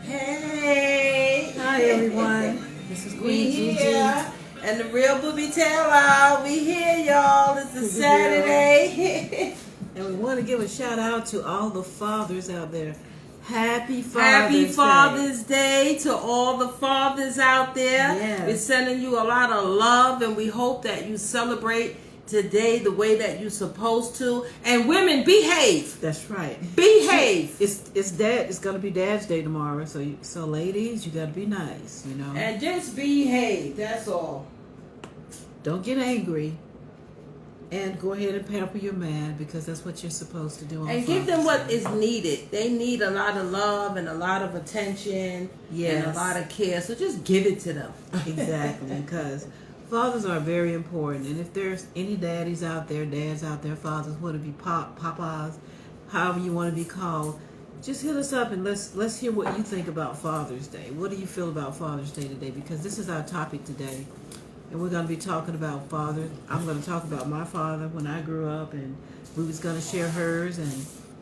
Hey! Hi everyone. This is We Queengigi. here, and the real Bubby tell out. We here, y'all. It's a Saturday. And we want to give a shout out to all the fathers out there. Happy Happy Father's Father's Day to all the fathers out there. Yes. We're sending you a lot of love, and we hope that you celebrate today the way that you're supposed to. And women, behave. That's right. Behave. It's gonna be Dad's Day tomorrow, so ladies, you gotta be nice, you know. And just behave. That's all. Don't get angry. And go ahead and pamper your man because that's what you're supposed to do. And give them what is needed. They need a lot of love and a lot of attention and a lot of care. So just give it to them. Exactly, because fathers are very important. And if there's any dads out there, fathers, whether it be papas, however you want to be called, just hit us up and let's hear what you think about Father's Day. What do you feel about Father's Day today? Because this is our topic today. And we're going to be talking about father. I'm going to talk about my father when I grew up, and we was going to share hers, and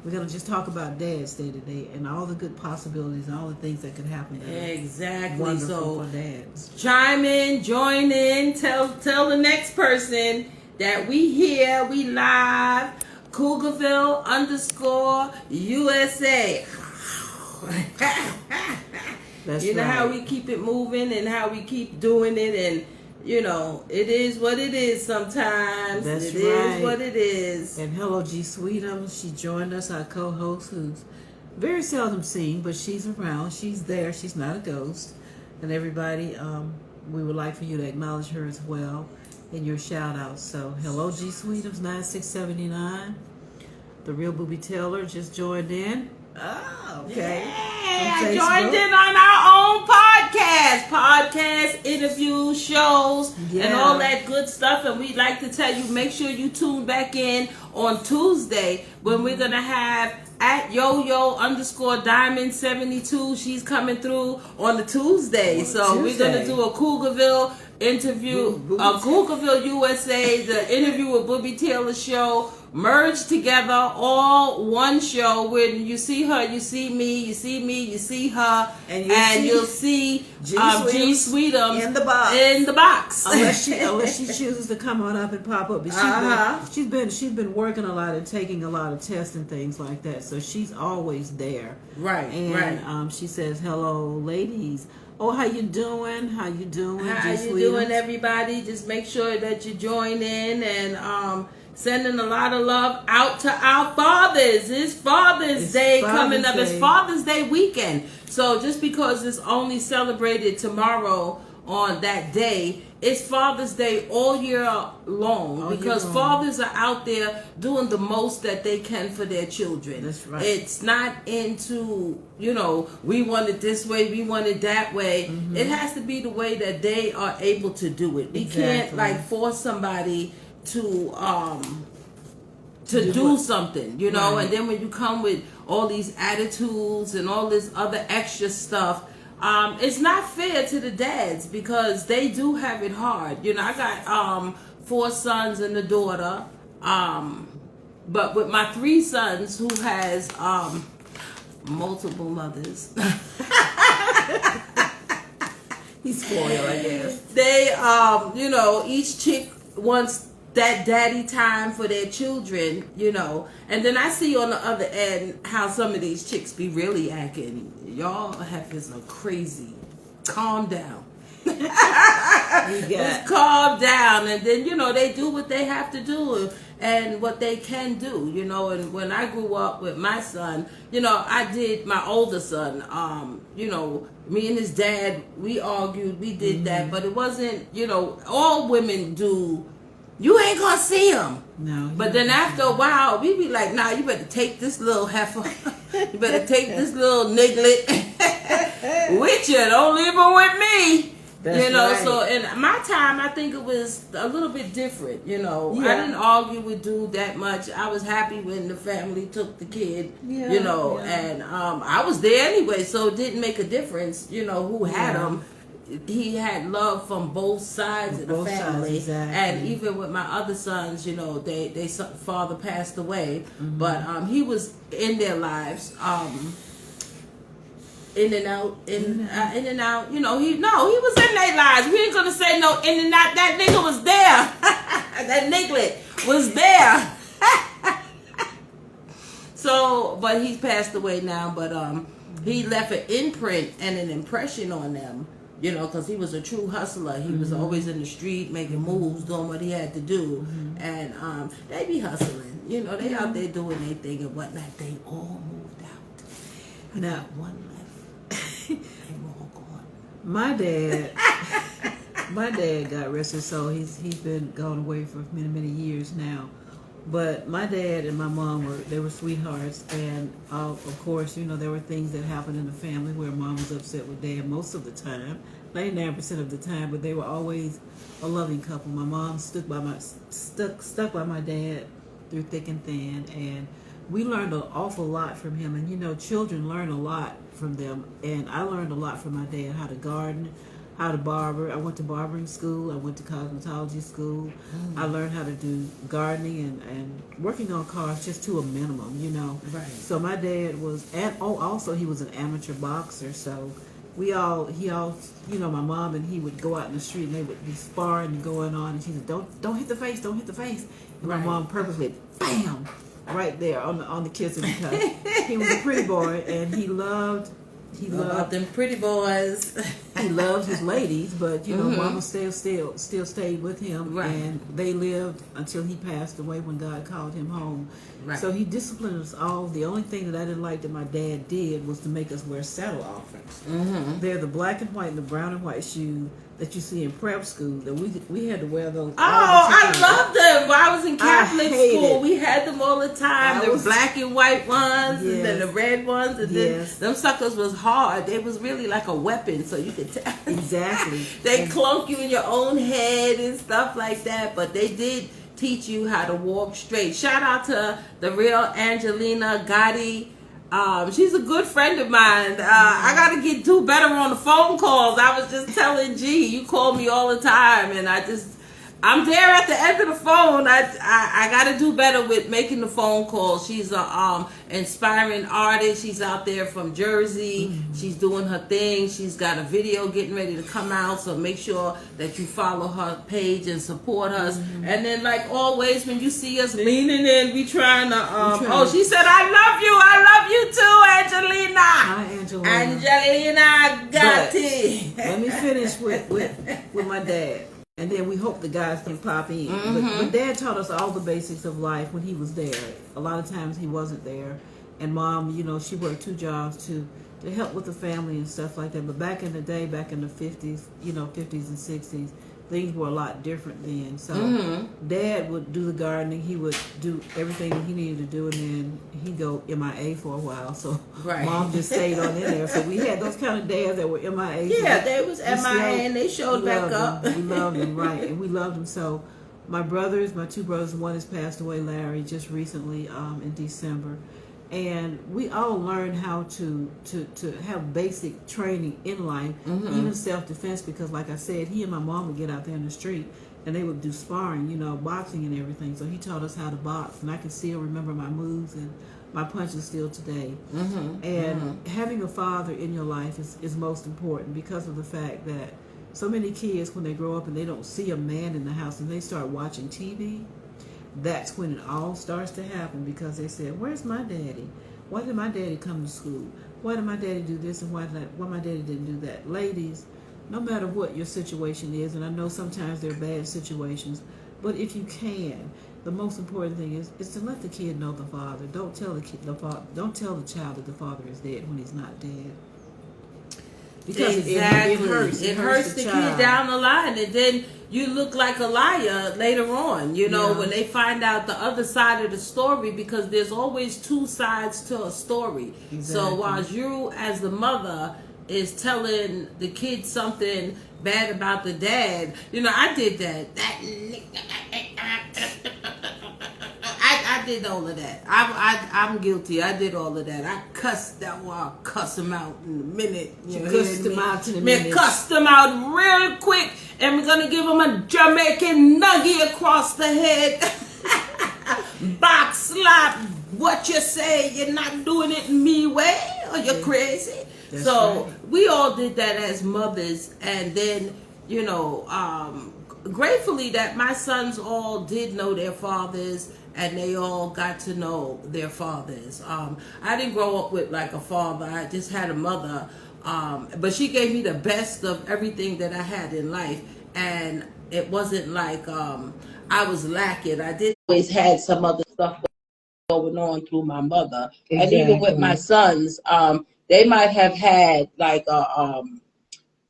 we're going to just talk about Dad's Day today and all the good possibilities and all the things that could happen. Exactly. Wonderful So for dads. Chime in, join in, tell the next person that we here, we live, Cougarville _USA. That's you know right. how we keep it moving and how we keep doing it, and you know, it is what it is sometimes. That's It right. is what it is. And hello, G. Sweetum. She joined us, our co-host, who's very seldom seen, but she's around. She's there. She's not a ghost. And everybody, we would like for you to acknowledge her as well in your shout-outs. So, hello, G. Sweetums 9679. The real Booby Taylor just joined in. Oh, okay. Yeah, I joined in on our own podcast, interviews, shows, and all that good stuff. And we'd like to tell you, make sure you tune back in on Tuesday when we're going to have at yo-yo _diamond 72. She's coming through on the Tuesday. We're going to do a Cougarville interview, Cougarville USA, the interview with Bubby Taylor show, merged together, all one show. When you see her, you see me, you see me, you see her, and you'll see G. Sweetums in the box. Unless she chooses to come on up and pop up. But she's been working a lot and taking a lot of tests and things like that. So she's always there. Right. And she says, "Hello, ladies. Oh, how you doing? How you doing? How you doing, everybody? Just make sure that you join in and sending a lot of love out to our fathers. It's Father's Day coming up. It's Father's Day weekend. So just because it's only celebrated tomorrow on that day, it's Father's Day all year long because fathers are out there doing the most that they can for their children. That's right. It's not into, we want it this way, we want it that way. Mm-hmm. It has to be the way that they are able to do it. We can't force somebody to do something, right. And then when you come with all these attitudes and all this other extra stuff, it's not fair to the dads because they do have it hard. I got 4 sons and a daughter, but with my 3 sons who has multiple mothers. He's spoiled, I guess. They each chick wants that daddy time for their children, and then I see on the other end how some of these chicks be really acting. Y'all heifers are crazy. Calm down. Just calm down, and then they do what they have to do and what they can do, and when I grew up with my son, I did my older son, me and his dad, we argued, we did that, but it wasn't, all women do. You ain't gonna see him. No. But then after a while, we be like, nah, you better take this little heifer. You better take this little niglet with you. Don't leave her with me. That's right. So in my time, I think it was a little bit different, I didn't argue with dude that much. I was happy when the family took the kid, and I was there anyway, so it didn't make a difference, who had him. He had love from both sides of the family, and even with my other sons, they father passed away, but he was in their lives. in and out, in and out. You know, he was in their lives. We ain't gonna say no in and out. That nigga was there. That niglet was there. So, but he's passed away now. But he left an imprint and an impression on them. You know, because he was a true hustler. He was always in the street making moves, doing what he had to do, and they be hustling. You know, they out there doing their thing and whatnot. They all moved out. Now, one left. They were all gone. My dad got rest his soul. He's been gone away for many years now. But my dad and my mom were sweethearts, and of course, you know, there were things that happened in the family where mom was upset with dad most of the time, 99% of the time. But they were always a loving couple. My mom stuck by my dad through thick and thin, and we learned an awful lot from him. And you know, children learn a lot from them, and I learned a lot from my dad: how to garden, how to barber. I went to barbering school. I went to cosmetology school. I learned how to do gardening and working on cars just to a minimum, you know. Right. So my dad was, and also he was an amateur boxer. So he all, you know, my mom and he would go out in the street and they would be sparring and going on. And she said, "Don't hit the face, don't hit the face." And my mom purposely, bam, right there on the kissing, because he was a pretty boy and he loved them pretty boys. He loved his ladies, but you know, Mama still stayed with him, right. And they lived until he passed away when God called him home. Right. So he disciplined us all. The only thing that I didn't like that my dad did was to make us wear saddle offers. They're the black and white and the brown and white shoes that you see in prep school. That we had to wear those. Oh, I loved them. When I was in Catholic school, we had them all the time. The black and white ones, and then the red ones, and then them suckers was hard. They was really like a weapon, so you could tell. Exactly. They clunk you in your own head and stuff like that, but they did teach you how to walk straight. Shout out to the real Angelina Gotti. She's a good friend of mine. I gotta do better on the phone calls. I was just telling G, you call me all the time, and I'm there at the end of the phone. I gotta do better with making the phone calls. She's a inspiring artist. She's out there from Jersey. She's doing her thing. She's got a video getting ready to come out, so make sure that you follow her page and support us. And then, like always, when you see us leaning in, we trying to oh, she said, I love you too, Angelina. Hi, Angelina Gotti. Let me finish with my dad. And then we hope the guys can pop in. But Dad taught us all the basics of life when he was there. A lot of times he wasn't there. And Mom, you know, she worked 2 jobs to help with the family and stuff like that. But back in the day, back in the 50s, you know, 50s and 60s, things were a lot different then. So Dad would do the gardening. He would do everything that he needed to do, and then he'd go MIA for a while. So Mom just stayed on in there. So we had those kind of dads that were MIA. Yeah, they was MIA and they showed back up. We loved them, right. And we loved them. So my 2 brothers, one has passed away, Larry, just recently in December. And we all learned how to have basic training in life, even self-defense, because like I said, he and my mom would get out there in the street and they would do sparring, you know, boxing and everything. So he taught us how to box, and I can still remember my moves and my punches still today. And having a father in your life is most important, because of the fact that so many kids, when they grow up and they don't see a man in the house and they start watching TV, that's when it all starts to happen, because they said, "Where's my daddy? Why did my daddy come to school? Why did my daddy do this, and why my daddy didn't do that?" Ladies, no matter what your situation is, and I know sometimes they're bad situations, but if you can, the most important thing is to let the kid know the father. Don't tell don't tell the child that the father is dead when he's not dead. Because exactly. It hurts the child. kid down the line, and then you look like a liar later on, you know, when they find out the other side of the story, because there's always 2 sides to a story. Exactly. So while you, as the mother, is telling the kid something bad about the dad, you know, I did that. I did all of that. I'm guilty. I did all of that. I cussed that one. I'll cuss him out in a minute. You cussed him out in a minute. Cussed him out real quick, and we're gonna give him a Jamaican nugget across the head. Box slap. What you say? You're not doing it me way. hell? You're crazy. That's So right. we all did that as mothers, and then gratefully that my sons all did know their fathers, and they all got to know their fathers. I didn't grow up with like a father. I just had a mother, but she gave me the best of everything that I had in life, and it wasn't like I was lacking. I did always had some other stuff going on through my mother. Exactly. And even with my sons, they might have had like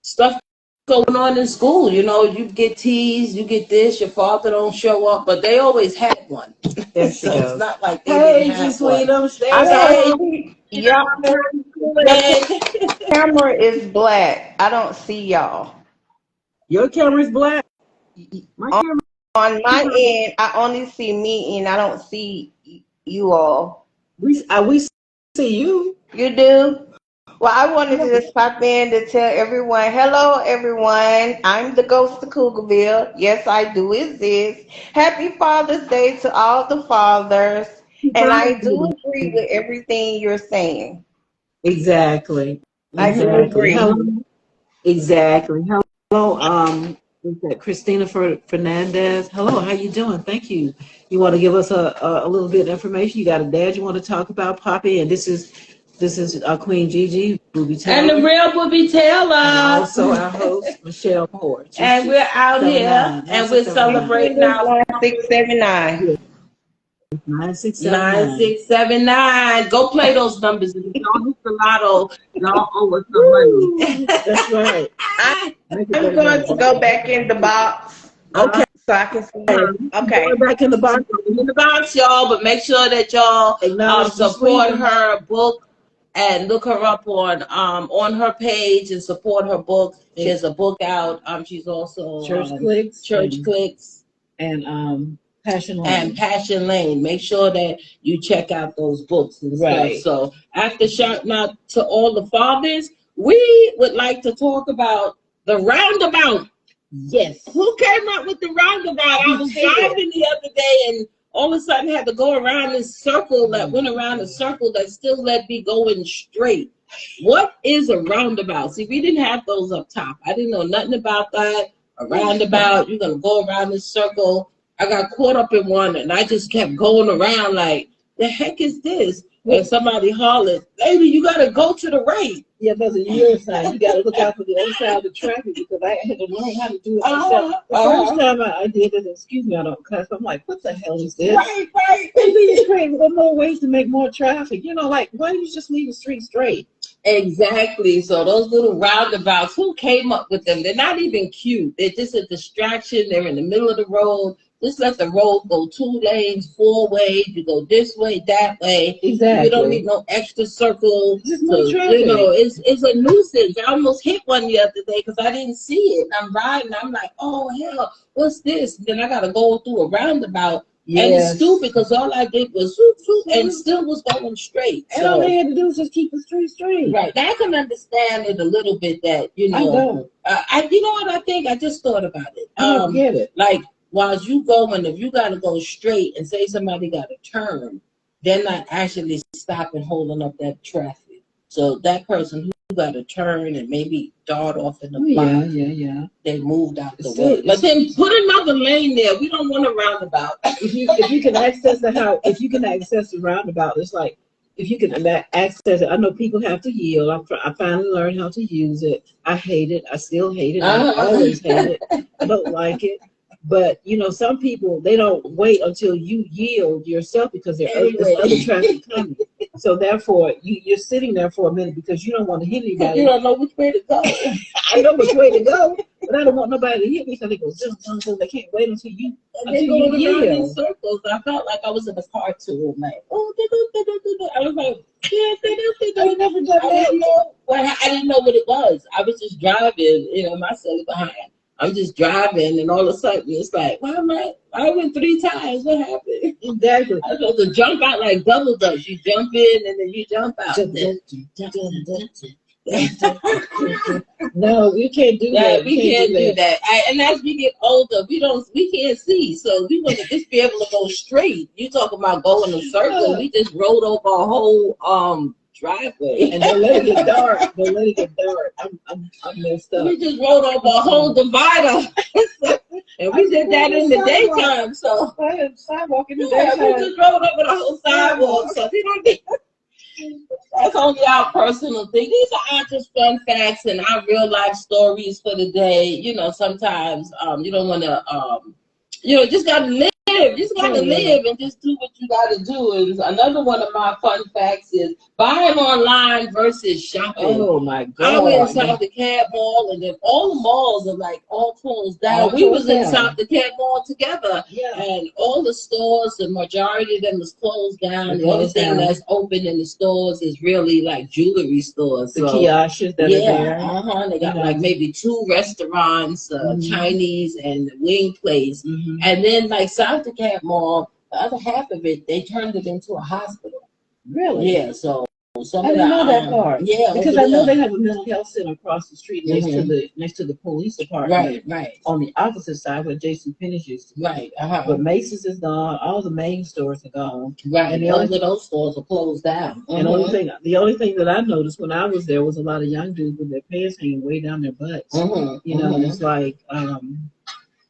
stuff going on in school. You get teased, you get this, your father don't show up, but they always had one. There she So goes. it's not like they didn't have one. I see your camera is black. I don't see y'all. Your camera's black. My camera. On my end, I only see me, and I don't see you all. We see you. You do? Well, I wanted to just pop in to tell everyone, hello, everyone. I'm the ghost of Cougarville. Yes, I do exist. Happy Father's Day to all the fathers. And I do agree with everything you're saying. Exactly. I do agree. Hello. Exactly. Hello. Is that Christina Fernandez? Hello. How you doing? Thank you. You want to give us a little bit of information? You got a dad you want to talk about, Poppy? And this is Queen Gigi, Bubby Taylor. And the real Bubby Taylor. And also our host, Michelle Moore. And we're out here and we're celebrating our 9679. 9679. Go play those numbers. If you don't hit the lotto, y'all owe us some money. That's right. I'm going to go back in the box. Okay. So I can see her. Okay. Go back in the box. In the box, y'all, but make sure that y'all support her book and look her up on her page and support her book. She has a book out. She's also Church Clicks and Passion Lane. Make sure that you check out those books and stuff. So after shouting out to all the fathers, we would like to talk about the roundabout. Yes. Who came up with the roundabout? I was driving the other day and all of a sudden had to go around this circle that went around a circle that still let me going straight. What is a roundabout? See, we didn't have those up top. I didn't know nothing about that. A roundabout, you're going to go around this circle. I got caught up in one and I just kept going around like, the heck is this? And somebody hollered, lady, you got to go to the right. Yeah, there's a yield sign. You got to look out for the other side of the traffic because I had to learn how to do it myself. The first time I did it, excuse me, I don't cuss. I'm like, what the hell is this? Right. It's crazy. What more ways to make more traffic? Like, why don't you just leave the street straight? Exactly. So those little roundabouts, who came up with them? They're not even cute. They're just a distraction. They're in the middle of the road. Just let the road go 2 lanes, 4 ways. You go this way, that way. Exactly. You don't need no extra circle. Just no traffic. It's a nuisance. I almost hit one the other day because I didn't see it. I'm riding. I'm like, oh hell, what's this? Then I got to go through a roundabout. Yes. And it's stupid because all I did was swoop, swoop, and still was going straight. And all they had to do was just keep the street straight. Right. Now, I can understand it a little bit that, I don't. You know what I think? I just thought about it. I don't get it. Like, while you going, if you got to go straight and say somebody got to turn, they're not actually stopping, holding up that traffic. So that person who got to turn and maybe dart off in the block, they moved out the way. But then put another lane there. We don't want a roundabout. If you can access the roundabout, it's like if you can access it. I know people have to yield. I finally learned how to use it. I hate it. I still hate it. I always hate it. I don't like it. But some people, they don't wait until you yield yourself because there's other traffic coming. So therefore, you're sitting there for a minute because you don't want to hit anybody. You don't know which way to go. I know which way to go, but I don't want nobody to hit me. So they go, so they can't wait until you yield. In circles. I felt like I was in a cartoon, like, I was like, I never done that. I didn't know what it was. I was just driving, myself behind. I'm just driving, and all of a sudden, it's like, I went 3 times. What happened? Exactly. I was supposed to jump out like double dutch. You jump in, and then you jump out. No, we can't do that. We can't do that. And as we get older, we can't see, so we want to just be able to go straight. You talking about going in a circle? We just rode over a whole driveway. And don't let it get dark. Don't let it get dark. I'm messed up. We just rode over a whole divider. And we did that in the daytime. So I had sidewalk in the we daytime. just rode over the whole sidewalk. So we don't need. That's only our personal thing. These are our just fun facts and our real life stories for the day. You know, sometimes you don't want to, just got to live. You just got to live and just do what you got to do. And another one of my fun facts is buying online versus shopping. Oh my God! I went inside the Cab Mall, and then all the malls are like all closed down. We was inside the Cab Mall together, and all the stores, the majority of them is closed down. The only thing that's open in the stores is really like jewelry stores. The kiosks that are there. They got like maybe 2 restaurants, Chinese and the wing place, and then like south the Cab Mall, the other half of it they turned it into a hospital. Really? Yeah. So. I didn't know that part. Yeah, because I know they have a mental health center across the street next to the police department. Right. On the opposite side where Jason Penny's used to be. Right. But Macy's is gone. All the main stores are gone. Right. And all of those stores are closed down. And the only thing that I noticed when I was there was a lot of young dudes with their pants hanging way down their butts. And it's like, and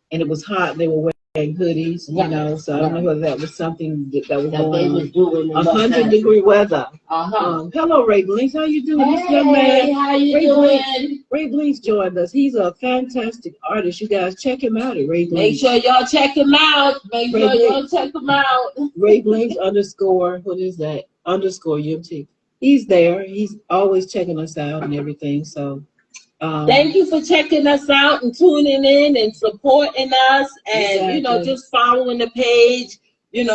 it was hot. They were wearing hoodies, so I don't know whether that was something that was going on. Doing 100-degree weather. Hello, Ray Blinks. How you doing? This young man, how you doing? Ray Blinks joined us. He's a fantastic artist. You guys check him out at Ray Blinks. Make sure y'all check him out. Check him out. Ray Blinks _ what is that? _UMT. He's there. He's always checking us out and everything. So. Thank you for checking us out and tuning in and supporting us and, just following the page. We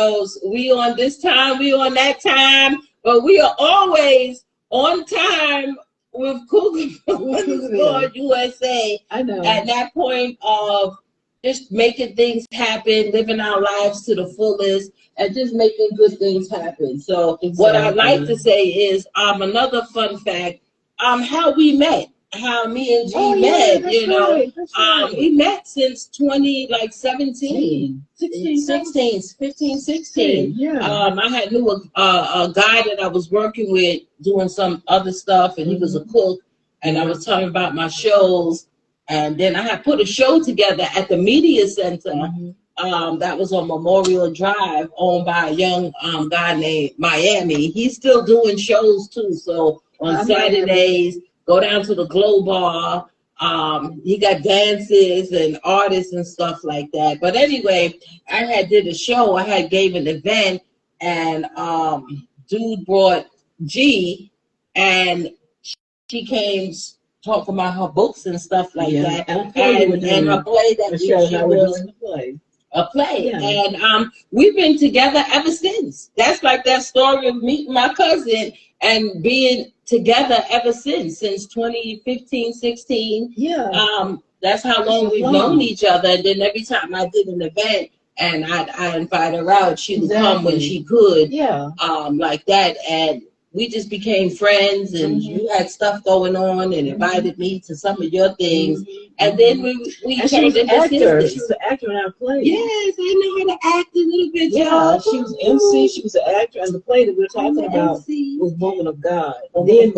on this time, we on that time, but we are always on time with Queengigi1015 USA. I know. At that point of just making things happen, living our lives to the fullest, and just making good things happen. So what I like to say is another fun fact, how we met. How me and G met, right. We met since 2017, 16. Yeah. I had knew a guy that I was working with doing some other stuff, and he was a cook, and I was talking about my shows, and then I had put a show together at the media center. That was on Memorial Drive, owned by a young guy named Miami. He's still doing shows too, so on Saturdays. Go down to the Glow Bar. He got dances and artists and stuff like that. But anyway, I did a show. I gave an event, and dude brought G, and she came talking about her books and stuff like that, and her play that she was a play, and we've been together ever since. That's like that story of meeting my cousin and being together ever since 2015, 16. That's how long we've known each other. And then every time I did an event and I invited her out, she would come when she could, like that. And we just became friends, and you had stuff going on and invited me to some of your things. And then we turned into sisters. She was an actor in our play. Yes, I know how to act a little bit. Yeah, she was MC. She was an actor, and the play that we're talking about was Woman of God. Then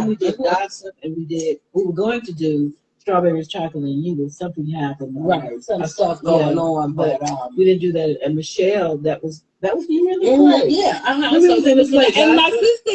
we did Gossip, and we were going to do Strawberries, Chocolate, and You, but something happened. Right, some stuff going on, but we didn't do that. And Michelle, that was you in the play. Yeah, So and my sister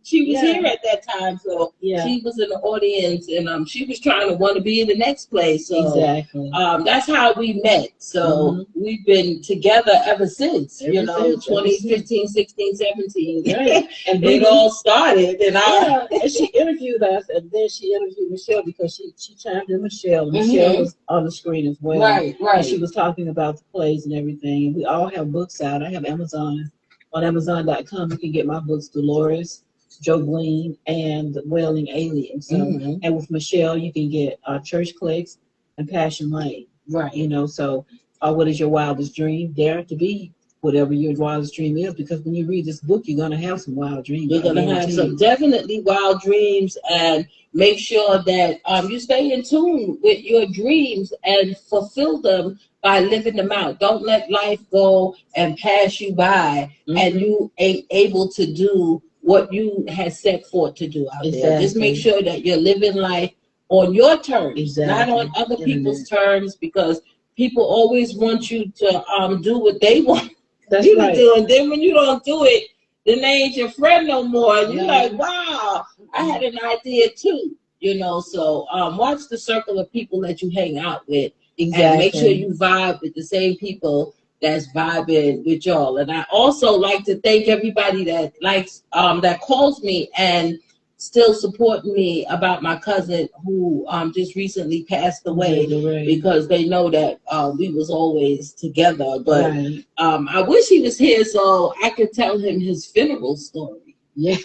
she was here at that time, so she was in the audience, and she was trying to want to be in the next play. So exactly. That's how we met. So we've been together ever since. 2015, 16, 17. Right. And it all started, and she interviewed us, and then she interviewed Michelle because she chimed in Michelle. Michelle was on the screen as well. Right. And she was talking about the plays and everything. We all have books out. I have Amazon. On Amazon.com, you can get my books, Dolores, Joe Glean, and The Wailing Alien. So, and with Michelle, you can get Church Clicks and Passion Lane. Right. So what is your wildest dream? Dare to be whatever your wildest dream is, because when you read this book, you're going to have some wild dreams. You're going to have some definitely wild dreams, and make sure that you stay in tune with your dreams and fulfill them by living them out. Don't let life go and pass you by, and you ain't able to do what you had set forth to do out Exactly. there. Just make sure that you're living life on your terms, Exactly. not on other people's terms, because people always want you to do what they want you to do, and then when you don't do it, then they ain't your friend no more. And you're like, wow, I had an idea too, you know. So watch the circle of people that you hang out with, and make sure you vibe with the same people that's vibing with y'all. And I also like to thank everybody that likes that calls me and still supporting me about my cousin who just recently passed away, because they know that we was always together. But I wish he was here so I could tell him his funeral story. Yeah.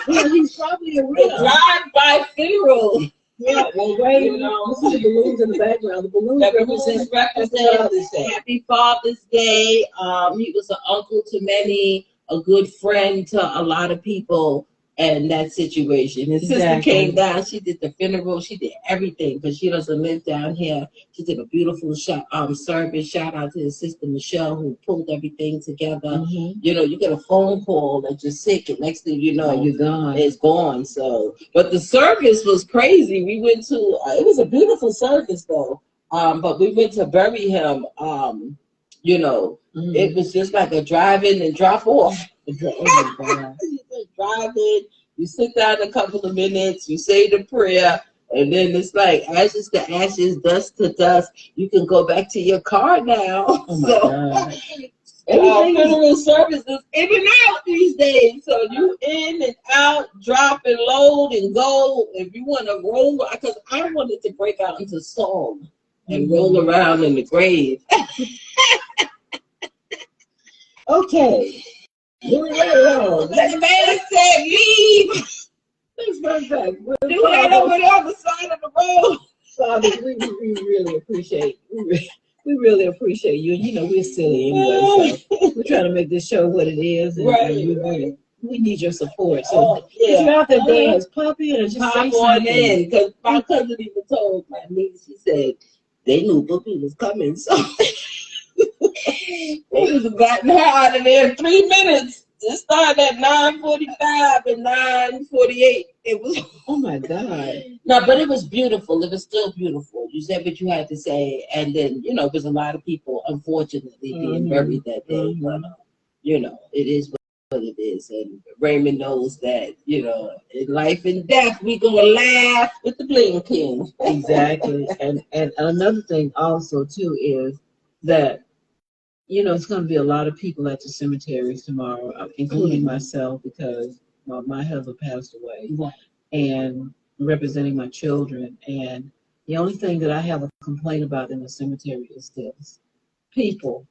Well, he's probably a real drive-by funeral. Yeah, well, right. You know, you see the balloons in the background. The balloons represent Happy Father's Day. He was an uncle to many, a good friend to a lot of people. And that situation. His sister came down. She did the funeral. She did everything because she doesn't live down here. She did a beautiful service. Shout out to his sister Michelle who pulled everything together. You know, you get a phone call that you're sick, and next thing you know, you're gone. It's gone. So, but the service was crazy. We went to. It was a beautiful service though. But we went to bury him. You know, it was just like a drive in and drop off. You drive in, you sit down a couple of minutes, you say the prayer, and then it's like ashes to ashes, dust to dust. You can go back to your car now. Oh my God. Funeral services in and out these days. So you in and out, drop and load and go. If you want to roll, because I wanted to break out into song and roll around in the grave. Okay. Moving right along. The man said leave. Thanks for that. Do that over there on the side of the road. Father, we really appreciate we really appreciate you. And you know we're silly anyway, so we're trying to make this show what it is. And, and we need your support. So if you're out there, dance, pop in and just pop on in. Because my cousin even told my niece, she said they knew Bubby was coming, so they was gotten her out of there in 3 minutes. It started at 9:45 and 9:48. It was, oh my God. No, but it was beautiful. It was still beautiful. You said what you had to say. And then, you know, there's a lot of people, unfortunately, being buried that day. But, you know, it is what it is. And Raymond knows that, you know, in life and death, we gonna laugh with the Bling King. Exactly. And another thing also, too, is that, you know, it's going to be a lot of people at the cemeteries tomorrow, including myself, because my husband passed away, and representing my children. And the only thing that I have a complaint about in the cemetery is this: people,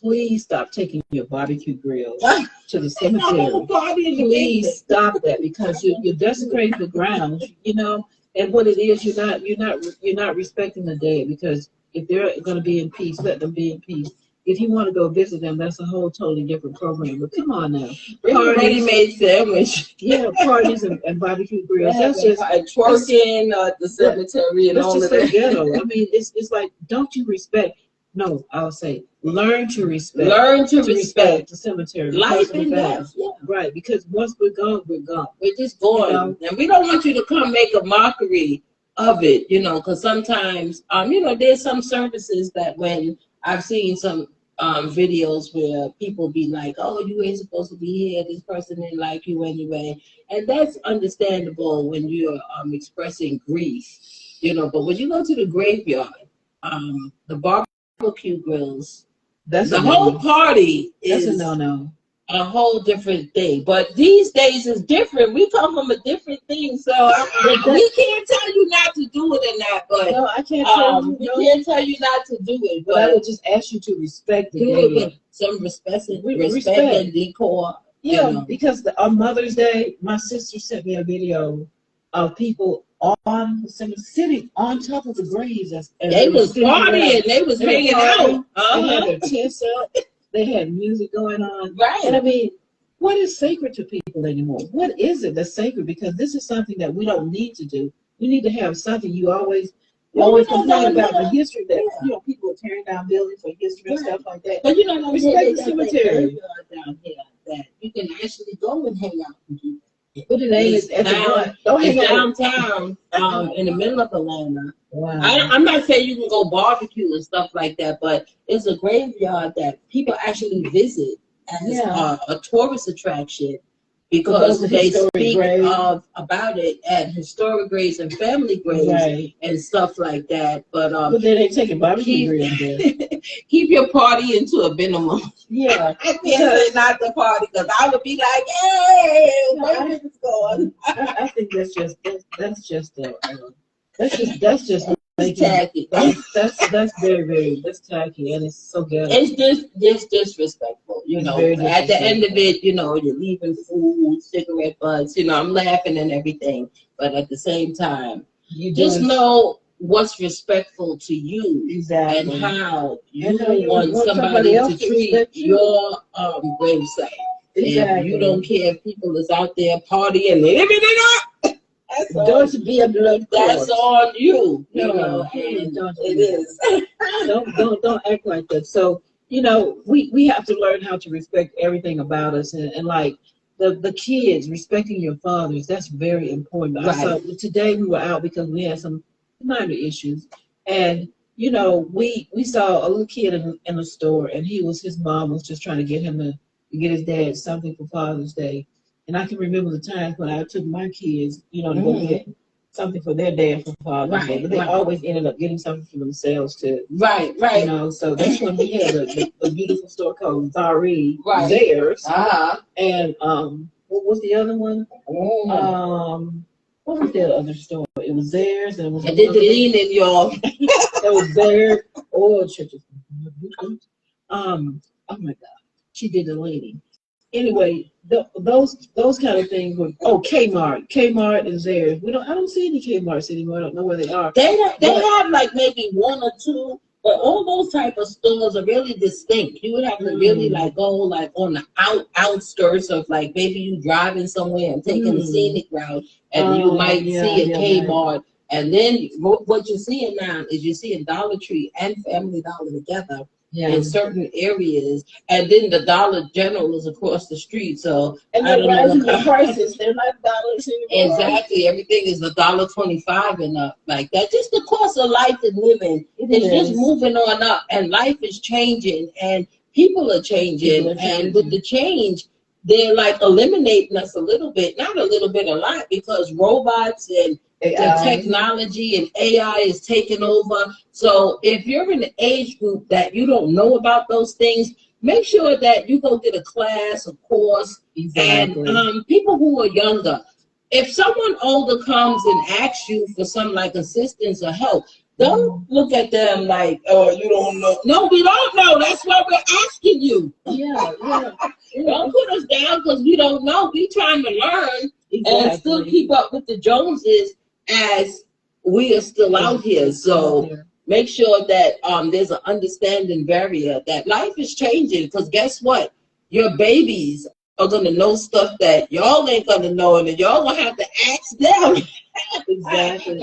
please stop taking your barbecue grills to the cemetery. Please stop that, because you're desecrating the ground. You know, and what it is, you're not respecting the dead, because if they're going to be in peace, let them be in peace. If you want to go visit them, that's a whole totally different program. But come on now. Ready-made sandwich. Yeah, parties and barbecue grills. That's just twerking at the cemetery and all of that. Ghetto. I mean, it's like, don't you respect? No, I'll say, learn to respect. Learn to respect the cemetery. Life and death. Yeah. Right, because once we're gone, we're gone. We're just gone. You know? And we don't want you to come make a mockery of it, you know, because sometimes, you know, there's some services that when I've seen some videos where people be like, oh, you ain't supposed to be here, this person didn't like you anyway, and that's understandable when you're expressing grief, you know. But when you go to the graveyard, the barbecue grills, the whole party is a no-no. A whole different thing. But these days is different. We come from a different thing, so we can't tell you not to do it or not. But no, I can't tell you. We can't tell you not to do it. But I would just ask you to respect the day. Some respect and decor. Yeah, you know. Because on Mother's Day, my sister sent me a video of people sitting on top of the graves. And they was partying. They was hanging out. They had their tents up. They had music going on. Right. And I mean, what is sacred to people anymore? What is it that's sacred? Because this is something that we don't need to do. We need to have something. You always complain about the history that, you know, people are tearing down buildings for history and stuff like that. But you know, respect the cemetery. Down here. that. You can actually go and hang out and do that. Put the name is at the it's downtown, in the middle of Atlanta. Wow. I'm not saying you can go barbecue and stuff like that, but it's a graveyard that people actually visit as a tourist attraction because they speak about it at historic graves and family graves and stuff like that. But then they take a barbecue grill there. Keep your party into a minimum. Yeah, I can't say not the party because I would be like, "Hey, where is this going?" I think that's just tacky. That's very that's tacky, and it's so good. It's just disrespectful, you know. At the end of it, you know, you're leaving food, cigarette butts. You know, I'm laughing and everything, but at the same time, you just know what's respectful to you and how you want somebody to treat your gravesite. And you don't care if people is out there partying, living it up. Don't be a blood corpse. That's on you. You know, and it is. Don't act like that. So, you know, we have to learn how to respect everything about us, and like the kids respecting your fathers. That's very important. So today we were out because we had some minor issues, and you know, we saw a little kid in the store, and his mom was just trying to get him to get his dad something for Father's Day. And I can remember the times when I took my kids, you know, to go get something for their dad for Father's Day, but they always ended up getting something for themselves too. Right. You know, so that's when we had a beautiful store called Theirs. And what was the other one? What was the other store? It was Theirs, and it was. And did the leaning, y'all? It was Theirs. Oh, churches. Oh my God, she did the leaning. Anyway, those kind of things were Kmart is there. I don't see any Kmarts anymore. I don't know where they are. They have like maybe one or two, but all those type of stores are really distinct. You would have to really like go like on the outskirts of like maybe you driving somewhere and taking the scenic route, and you might see a Kmart. And then what you're seeing now is you're seeing Dollar Tree and Family Dollar together. In certain areas, and then the Dollar General is across the street. So and they're rising the prices. They're not dollars anymore. Exactly, everything is $1.25 and up like that. Just the cost of life and living is just moving on up, and life is changing, and people are changing, and with the change, they're like eliminating us a little bit, not a little bit, a lot, because robots and the technology and AI is taking over. So if you're in an age group that you don't know about those things, make sure that you go get a class, a course, and people who are younger. If someone older comes and asks you for some like assistance or help, don't look at them like, oh, you don't know. No, we don't know. That's why we're asking you. Don't put us down because we don't know. We trying to learn and still keep up with the Joneses as we are still out here. So make sure that there's an understanding barrier that life is changing, because guess what? Your babies are going to know stuff that y'all ain't going to know, and then y'all going to have to ask them.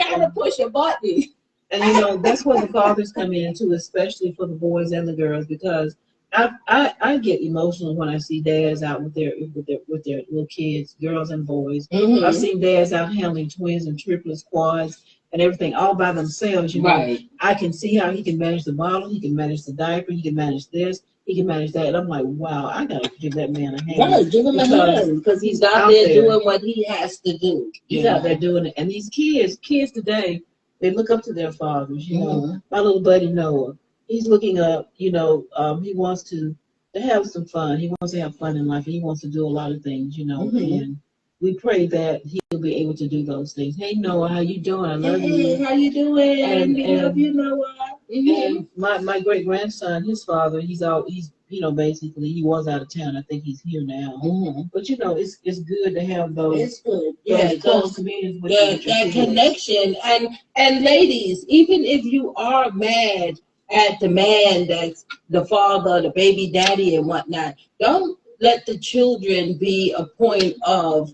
Kind of push a button. And you know, that's where the fathers come in too, especially for the boys and the girls, because I get emotional when I see dads out with their little kids, girls and boys. I've seen dads out handling twins and triplets, quads, and everything all by themselves. You know, I can see how he can manage the bottle, he can manage the diaper, he can manage this, he can manage that. And I'm like, wow, I gotta give that man a hand. Give him a hand, because he's out there doing what he has to do. He's out there doing it, and these kids today, they look up to their fathers. You know, my little buddy Noah. He's looking up, you know, he wants to have some fun. He wants to have fun in life. And he wants to do a lot of things, you know, and we pray that he'll be able to do those things. Hey, Noah, how you doing? I love you. Hey, how you doing? And love you, Noah. And my great-grandson, his father, he's you know, basically, he was out of town. I think he's here now. But, you know, it's good to have those. It's good. Those communities with that connection. And ladies, even if you are mad at the man that's the father, the baby daddy and whatnot, don't let the children be a point of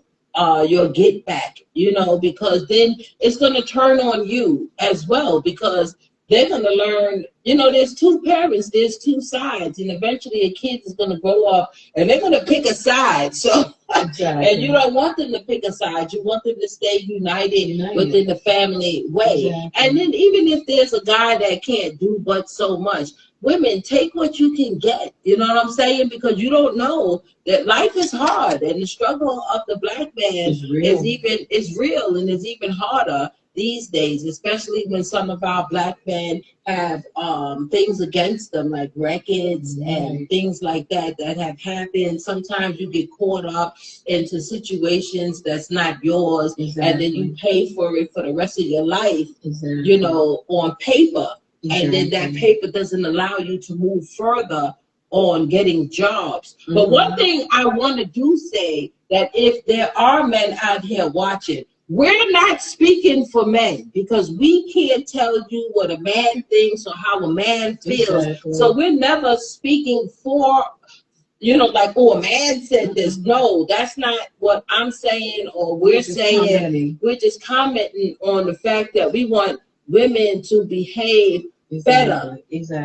your get back, you know, because then it's going to turn on you as well, because they're going to learn, you know, there's two parents, there's two sides, and eventually a kid is going to grow up and they're going to pick a side. So, exactly. And you don't want them to pick a side. You want them to stay united within the family way. Exactly. And then even if there's a guy that can't do but so much, women, take what you can get. You know what I'm saying? Because you don't know that life is hard, and the struggle of the black man is real and is even harder these days, especially when some of our black men have things against them, like records and things like that have happened. Sometimes you get caught up into situations that's not yours, and then you pay for it for the rest of your life, you know, on paper. And then that paper doesn't allow you to move further on getting jobs. But one thing I want to do say, that if there are men out here watching, we're not speaking for men, because we can't tell you what a man thinks or how a man feels. So we're never speaking for, you know, like, oh, a man said this. No, that's not what I'm saying or we're saying. We're just commenting on the fact that we want women to behave better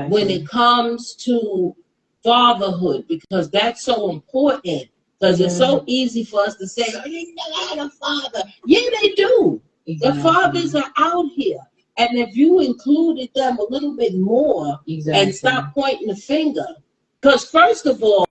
when it comes to fatherhood, because that's so important. Because it's so easy for us to say, oh, they never had a father. Yeah, they do. The fathers are out here. And if you included them a little bit more and stop pointing the finger, because first of all,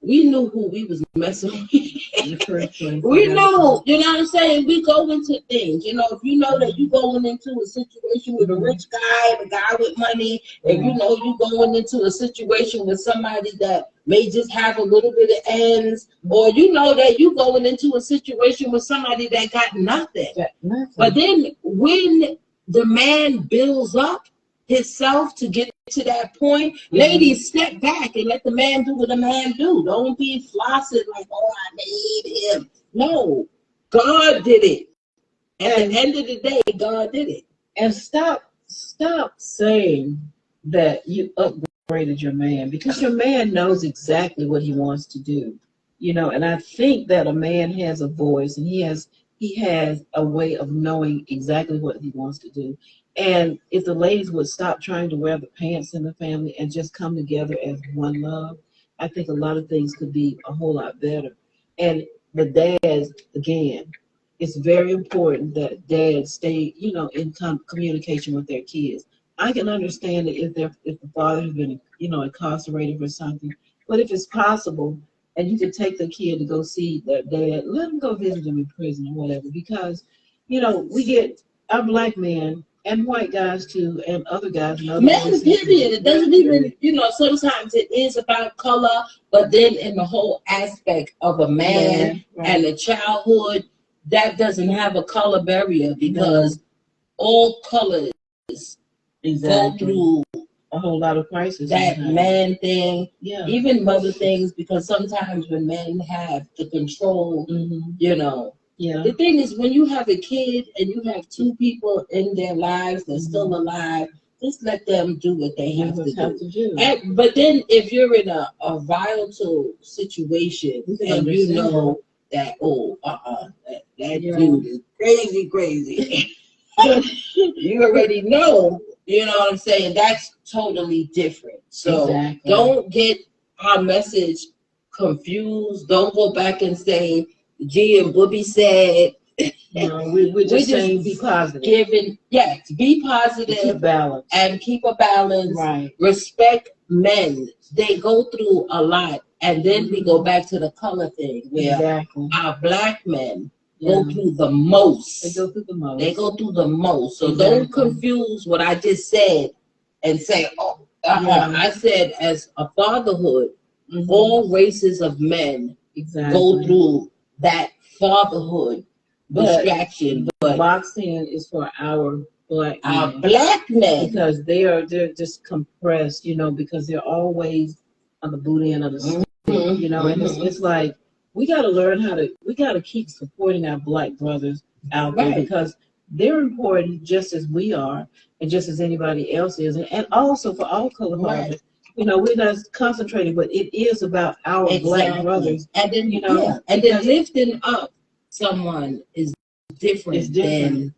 we knew who we was messing with. We know, you know what I'm saying? We go into things, you know, if you know that you going into a situation with a rich guy, a guy with money, and you know you going into a situation with somebody that may just have a little bit of ends, or you know that you going into a situation with somebody that got nothing. But then when the man builds up himself to get to that point, ladies, step back and let the man do what the man do. Don't be flossing like, oh, I made him. No, God did it. At the end of the day, God did it. And stop saying that you upgraded your man, because your man knows exactly what he wants to do. You know, and I think that a man has a voice, and he has a way of knowing exactly what he wants to do. And if the ladies would stop trying to wear the pants in the family and just come together as one love, I think a lot of things could be a whole lot better. And the dads, again, it's very important that dads stay, you know, in communication with their kids. I can understand that if the father has been, you know, incarcerated for something, but if it's possible, and you can take the kid to go see their dad, let them go visit them in prison or whatever, because, you know, we get our black men and white guys too, and other guys. And other men, period. It doesn't even, you know, sometimes it is about color, but then in the whole aspect of a man and a childhood, that doesn't have a color barrier, because all colors go through a whole lot of crisis. That man thing, even mother things, because sometimes when men have the control, you know. The thing is, when you have a kid and you have two people in their lives that's still alive, just let them do what they have to do. But then if you're in a volatile situation and you know that, that dude is crazy, you already know, you know what I'm saying? That's totally different. So don't get our message confused. Don't go back and say, G and Bubby said. No, we're just saying be positive. Be positive and keep a balance. Respect men. They go through a lot. And then we go back to the color thing, where our black men go through the most. They go through the most. So don't confuse what I just said and say, I said as a fatherhood, all races of men go through that fatherhood distraction. But box in is for our black men, because they're just compressed, you know, because they're always on the boot end of the stick, you know, and it's like we got to keep supporting our black brothers out there, because they're important just as we are and just as anybody else is, and also for all color fathers. You know, we're not concentrating, but it is about our black brothers. And then, you know, and then lifting up someone is different. Than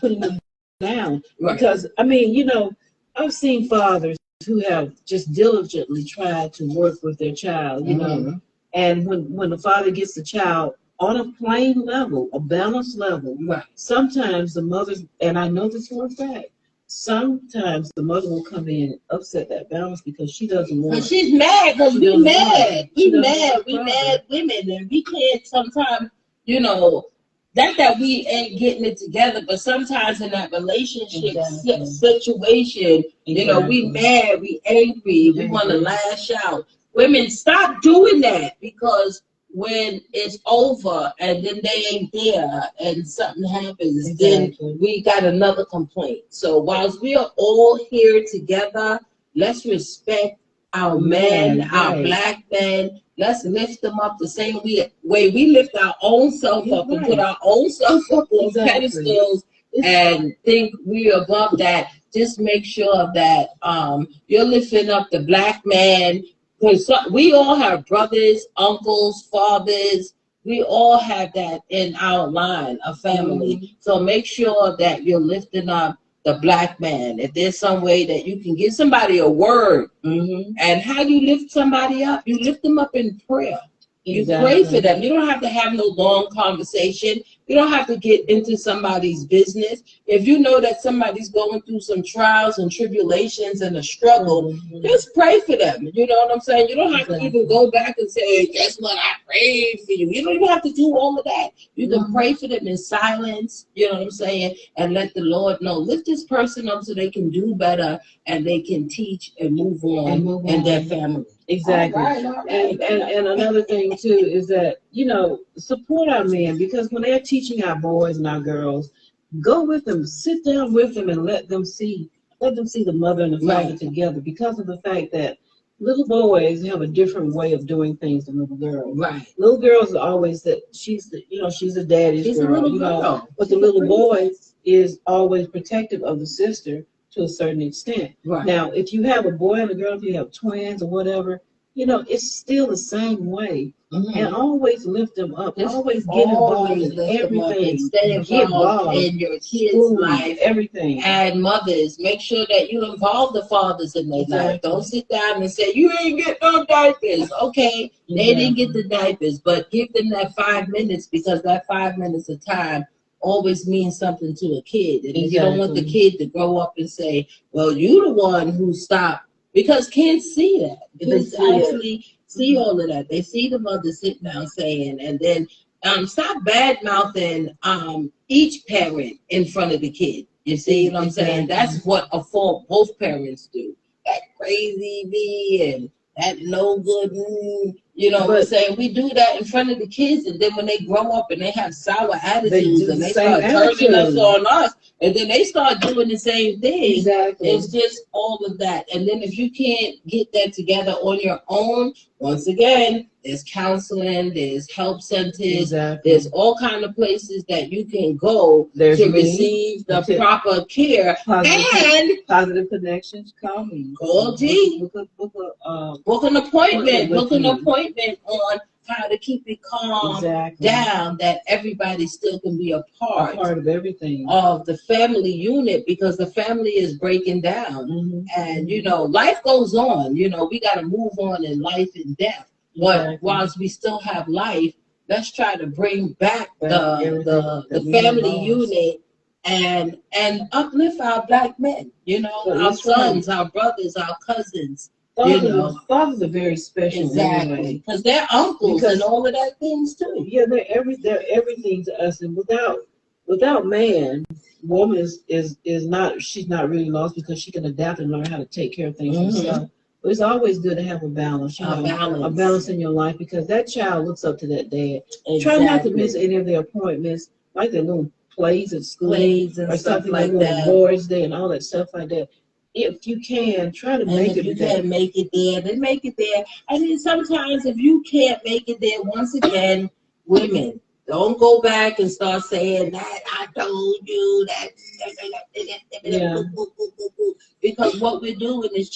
putting them down. Right. Because, I mean, you know, I've seen fathers who have just diligently tried to work with their child, you know, and when the father gets the child on a plain level, a balanced level, Right. sometimes the mother, and I know this for a fact, sometimes the mother will come in and upset that balance because she doesn't want. But she's mad because She we doesn't mad. want it. We She doesn't mad. want We the mad women, and we can't sometimes, you know, not that we ain't getting it together, but sometimes in that relationship situation, you know, we mad, we angry, we want to lash out. Women, stop doing that, because when it's over and then they ain't there and something happens, then we got another complaint. So whilst we are all here together, let's respect our men, our black men. Let's lift them up the same way we lift our own self up and put our own self up on pedestals and think we're above that. Just make sure that you're lifting up the black man. Because we all have brothers, uncles, fathers. We all have that in our line of family. So make sure that you're lifting up the black man. If there's some way that you can give somebody a word, and how you lift somebody up, you lift them up in prayer. You pray for them. You don't have to have no long conversation. You don't have to get into somebody's business. If you know that somebody's going through some trials and tribulations and a struggle, just pray for them. You know what I'm saying? You don't have to even go back and say, guess what, I prayed for you. You don't even have to do all of that. You can pray for them in silence, you know what I'm saying, and let the Lord know. Lift this person up so they can do better and they can teach and move on in their family. Exactly. All right. And another thing too is that, you know, support our men, because when they're teaching our boys and our girls, go with them, sit down with them and let them see the mother and the father together, because of the fact that little boys have a different way of doing things than little girls. Right. Little girls are always that she's a daddy's girl, a little you know, girl. but the little boy is always protective of the sister to a certain extent. Right. Now, if you have a boy and a girl, if you have twins or whatever, you know, it's still the same way. And always lift them up. Always get involved in everything. Stay involved in your kids' life. Everything. And mothers, make sure that you involve the fathers in their life. Don't sit down and say, you ain't get no diapers. Okay, they didn't get the diapers, but give them that 5 minutes, because that 5 minutes of time always means something to a kid. And you don't want the kid to grow up and say, well, you the one who stopped, because kids see that. Kids actually see all of that. They see the mother sitting down saying, and then stop bad mouthing each parent in front of the kid. You see what I'm saying? That's what a fault both parents do. That crazy me and that no good, you know what I'm saying? We do that in front of the kids, and then when they grow up and they have sour attitudes and they start turning us on us, and then they start doing the same thing. Exactly. It's just all of that. And then if you can't get that together on your own, once again, there's counseling, there's help centers, there's all kind of places that you can go to receive the proper care. Positive connections. Call me. Call G. Book an appointment. Book an appointment on how to keep it calm down, that everybody still can be a part of everything, of the family unit, because the family is breaking down. And you know, life goes on. You know, we got to move on in life and death. But whilst we still have life, let's try to bring back the family unit and uplift our black men. You know, our sons, our brothers, our cousins. Fathers are very special, because they're uncles and all of that things too. Yeah, they're everything to us, and without man, woman is not, she's not really lost, because she can adapt and learn how to take care of things herself. But it's always good to have a balance, a balance in your life, because that child looks up to that dad. Try not to miss any of their appointments, like their little plays at school, or something like that, boys' day and all that stuff like that. If you can, try to make it. If you can't make it there, then make it there. I mean, sometimes if you can't make it there, once again, women, don't go back and start saying that I told you that. Because what we're doing is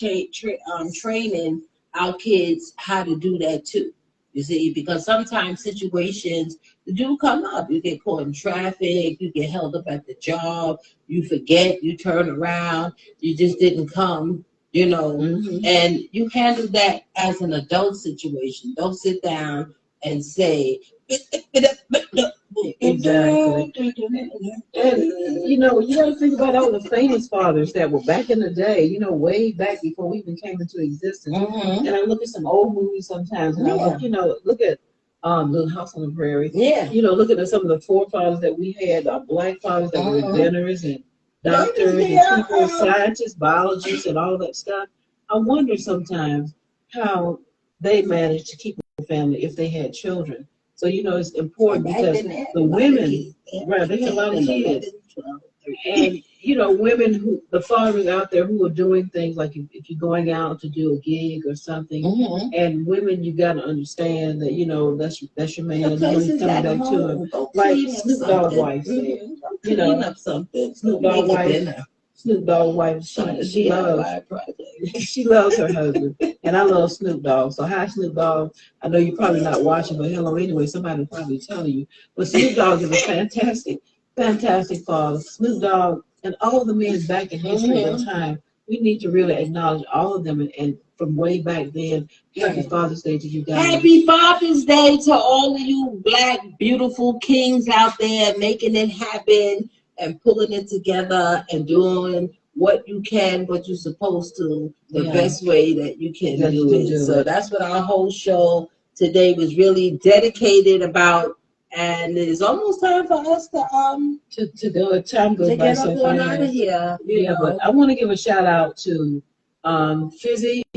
training our kids how to do that too. You see, because sometimes situations do come up. You get caught in traffic, you get held up at the job, you forget, you turn around, you just didn't come, and you handle that as an adult situation. Don't sit down and say, Exactly. And you got to think about all the famous fathers that were back in the day, way back before we even came into existence. And I look at some old movies sometimes, and I look at Little House on the Prairie. Yeah. Look at some of the forefathers that we had, our black fathers that were inventors and doctors and people, scientists, biologists, and all that stuff. I wonder sometimes how they managed to keep a family if they had children. So, it's important because the women, right, they had a lot of kids. And, women the fathers out there who are doing things like if you're going out to do a gig or something, and women, you got to understand that, that's your man, and he's coming back to him. Like Snoop Dogg wife said, Snoop Dogg wife, she loves her husband, and I love Snoop Dogg. So hi, Snoop Dogg. I know you're probably not watching, but hello anyway. Somebody will probably tell you. But Snoop Dogg is a fantastic father. Snoop Dogg and all the men back in history and time. We need to really acknowledge all of them, and from way back then. Happy Father's Day to you guys. Happy Father's Day to all of you black, beautiful kings out there making it happen and pulling it together and doing what you can, what you're supposed to, the best way that you can do it. So that's what our whole show today was really dedicated about. And it's almost time for us to go. Time goes by get so up on fast. out of here. But I want to give a shout out to Fizzy_Diamond,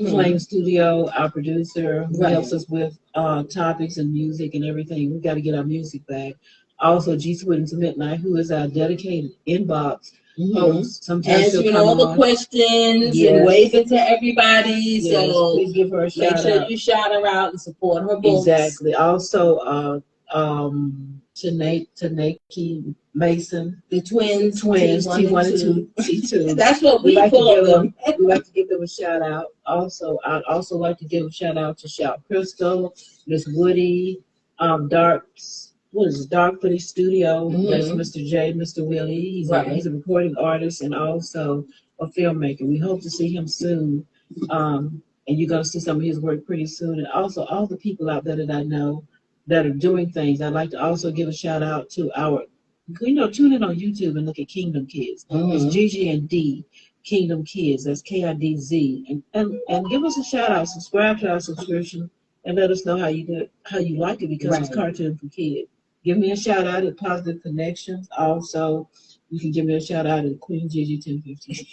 Flame Studio, our producer, who helps us with topics and music and everything. We got to get our music back. Also, G Sweet into Midnight, who is our dedicated inbox host. Sometimes answering all the questions and waving to everybody. Yes. So please give her a shout out. Make sure you shout her out and support her books. Exactly. Also, Tanaki Mason, the twins, T1 and T2. That's what we call them. We like to give them a shout out. Also, I'd also like to give a shout out to Shout Crystal, Miss Woody, Dark Pretty Studio. That's Mr. J, Mr. Willie. He's a recording artist and also a filmmaker. We hope to see him soon. And you're going to see some of his work pretty soon. And also all the people out there that I know that are doing things. I'd like to also give a shout out to our, tune in on YouTube and look at Kingdom Kids. It's Gigi and D, Kingdom Kids. That's KIDZ. And give us a shout out. Subscribe to our subscription and let us know how you like it, because it's cartoon for kids. Give me a shout out at Positive Connections. Also, you can give me a shout out at Queengigi1015.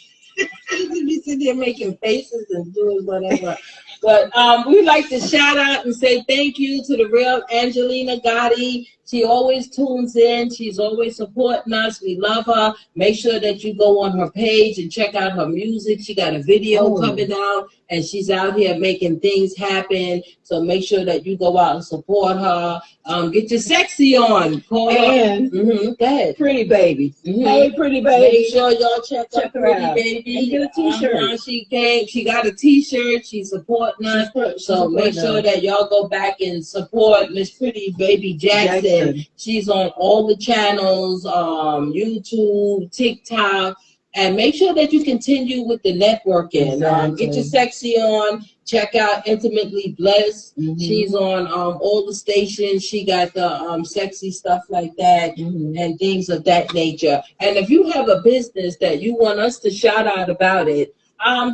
You be sitting there making faces and doing whatever. But we'd like to shout out and say thank you to the real Angelina Gotti. She always tunes in. She's always supporting us. We love her. Make sure that you go on her page and check out her music. She got a video coming out, and she's out here making things happen. So make sure that you go out and support her. Get your sexy on. Call and go ahead. Pretty Baby. Hey, Pretty Baby. Make sure y'all check out Pretty out. Baby. And get a t-shirt. She got a t-shirt. She's supporting us. So make sure that y'all go back and support Miss Pretty Baby Jackson. She's on all the channels, YouTube, TikTok, and make sure that you continue with the networking. Exactly. Get your sexy on. Check out Intimately Blessed. She's on all the stations. She got the sexy stuff like that and things of that nature. And if you have a business that you want us to shout out about it,